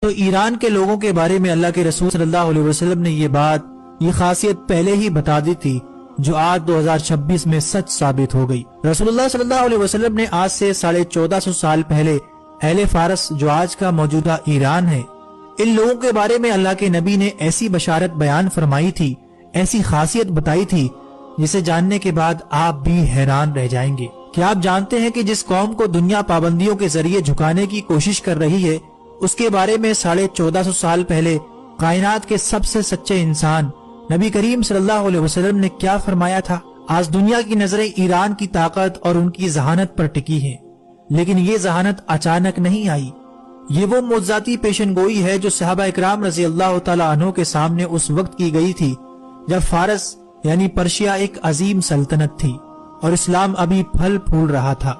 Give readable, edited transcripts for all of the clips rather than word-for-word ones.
تو ایران کے لوگوں کے بارے میں اللہ کے رسول صلی اللہ علیہ وسلم نے یہ خاصیت پہلے ہی بتا دی تھی، جو آج 2026 میں سچ ثابت ہو گئی۔ رسول اللہ صلی اللہ علیہ وسلم نے آج سے 1450 سال پہلے اہل فارس، جو آج کا موجودہ ایران ہے، ان لوگوں کے بارے میں اللہ کے نبی نے ایسی بشارت بیان فرمائی تھی، ایسی خاصیت بتائی تھی، جسے جاننے کے بعد آپ بھی حیران رہ جائیں گے۔ کیا آپ جانتے ہیں کہ جس قوم کو دنیا پابندیوں کے ذریعے جھکانے کی کوشش کر رہی ہے، اس کے بارے میں 1450 سال پہلے کائنات کے سب سے سچے انسان نبی کریم صلی اللہ علیہ وسلم نے کیا فرمایا تھا؟ آج دنیا کی نظریں ایران کی طاقت اور ان کی ذہانت پر ٹکی ہیں، لیکن یہ ذہانت اچانک نہیں آئی۔ یہ وہ معجزاتی پیشن گوئی ہے جو صحابہ اکرام رضی اللہ تعالیٰ عنہ کے سامنے اس وقت کی گئی تھی جب فارس یعنی پرشیا ایک عظیم سلطنت تھی اور اسلام ابھی پھل پھول رہا تھا۔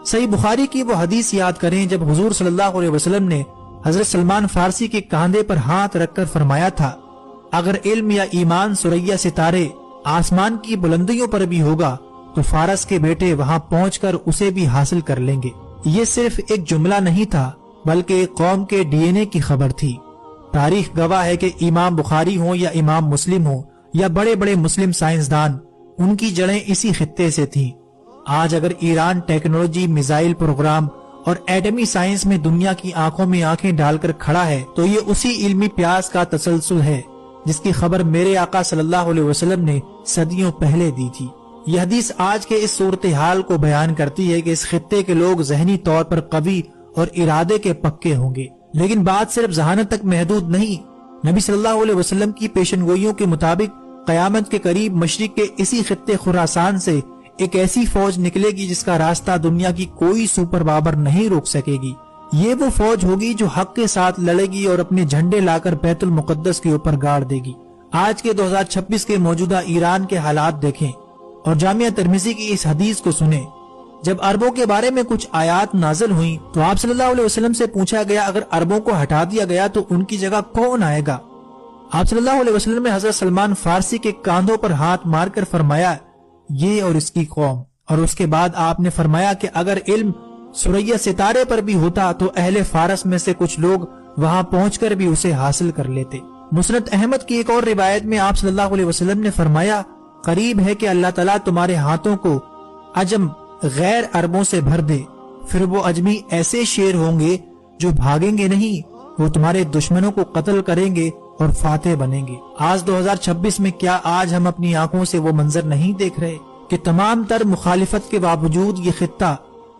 صحیح بخاری کی وہ حدیث یاد کریں جب حضور صلی اللہ علیہ وسلم نے حضرت سلمان فارسی کے کاندھے پر ہاتھ رکھ کر فرمایا تھا، اگر علم یا ایمان ثریا ستارے آسمان کی بلندیوں پر بھی ہوگا تو فارس کے بیٹے وہاں پہنچ کر اسے بھی حاصل کر لیں گے۔ یہ صرف ایک جملہ نہیں تھا، بلکہ ایک قوم کے ڈی این اے کی خبر تھی۔ تاریخ گواہ ہے کہ امام بخاری ہوں یا امام مسلم ہوں یا بڑے بڑے مسلم سائنسدان، ان کی جڑیں اسی خطے سے تھیں۔ آج اگر ایران ٹیکنالوجی، میزائل پروگرام اور ایٹمی سائنس میں دنیا کی آنکھوں میں آنکھیں ڈال کر کھڑا ہے تو یہ اسی علمی پیاس کا تسلسل ہے جس کی خبر میرے آقا صلی اللہ علیہ وسلم نے صدیوں پہلے دی تھی۔ یہ حدیث آج کے اس صورتحال کو بیان کرتی ہے کہ اس خطے کے لوگ ذہنی طور پر قوی اور ارادے کے پکے ہوں گے، لیکن بات صرف ذہانت تک محدود نہیں۔ نبی صلی اللہ علیہ وسلم کی پیشن گوئیوں کے مطابق قیامت کے قریب مشرق کے اسی خطے خراسان سے ایک ایسی فوج نکلے گی جس کا راستہ دنیا کی کوئی سپر پاور نہیں روک سکے گی۔ یہ وہ فوج ہوگی جو حق کے ساتھ لڑے گی اور اپنے جھنڈے لا کر بیت المقدس کے اوپر گاڑ دے گی۔ آج کے 2026 کے موجودہ ایران کے حالات دیکھیں اور جامعہ ترمذی کی اس حدیث کو سنیں۔ جب عربوں کے بارے میں کچھ آیات نازل ہوئیں تو آپ صلی اللہ علیہ وسلم سے پوچھا گیا اگر عربوں کو ہٹا دیا گیا تو ان کی جگہ کون آئے گا؟ آپ صلی اللہ علیہ وسلم نے حضرت سلمان فارسی کے کاندھوں پر ہاتھ مار کر فرمایا، یہ اور اس کی قوم۔ اور اس کے بعد آپ نے فرمایا کہ اگر علم ثریا ستارے پر بھی ہوتا تو اہل فارس میں سے کچھ لوگ وہاں پہنچ کر بھی اسے حاصل کر لیتے۔ مسند احمد کی ایک اور روایت میں آپ صلی اللہ علیہ وسلم نے فرمایا، قریب ہے کہ اللہ تعالیٰ تمہارے ہاتھوں کو عجم غیر عربوں سے بھر دے، پھر وہ عجمی ایسے شیر ہوں گے جو بھاگیں گے نہیں، وہ تمہارے دشمنوں کو قتل کریں گے اور فاتح بنیں گے۔ آج 2026 میں کیا آج ہم اپنی آنکھوں سے وہ منظر نہیں دیکھ رہے کہ تمام تر مخالفت کے باوجود یہ خطہ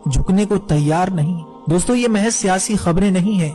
جھکنے کو تیار نہیں؟ دوستو، یہ محض سیاسی خبریں نہیں ہیں،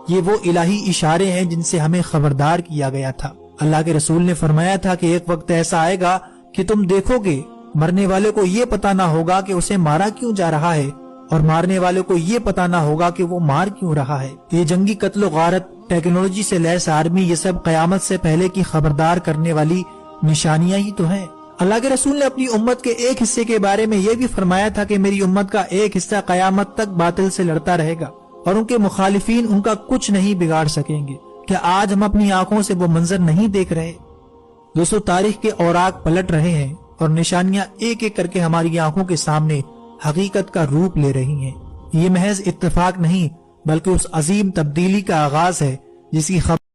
یہ وہ الہی اشارے ہیں جن سے ہمیں خبردار کیا گیا تھا۔ اللہ کے رسول نے فرمایا تھا کہ ایک وقت ایسا آئے گا کہ تم دیکھو گے مرنے والے کو یہ پتا نہ ہوگا کہ اسے مارا کیوں جا رہا ہے اور مارنے والے کو یہ پتا نہ ہوگا کہ وہ مار کیوں رہا ہے۔ یہ جنگی قتل و غارت، ٹیکنالوجی سے لیس آرمی، یہ سب قیامت سے پہلے کی خبردار کرنے والی نشانیاں ہی تو ہیں۔ اللہ کے رسول نے اپنی امت کے ایک حصے کے بارے میں یہ بھی فرمایا تھا کہ میری امت کا ایک حصہ قیامت تک باطل سے لڑتا رہے گا اور ان کے مخالفین ان کا کچھ نہیں بگاڑ سکیں گے۔ کیا آج ہم اپنی آنکھوں سے وہ منظر نہیں دیکھ رہے؟ دوستو، تاریخ کے اوراق پلٹ رہے ہیں اور نشانیاں ایک ایک کر کے ہماری آنکھوں کے سامنے حقیقت کا روپ لے رہی ہیں۔ یہ محض اتفاق نہیں بلکہ اس عظیم تبدیلی کا آغاز ہے جس کی خبر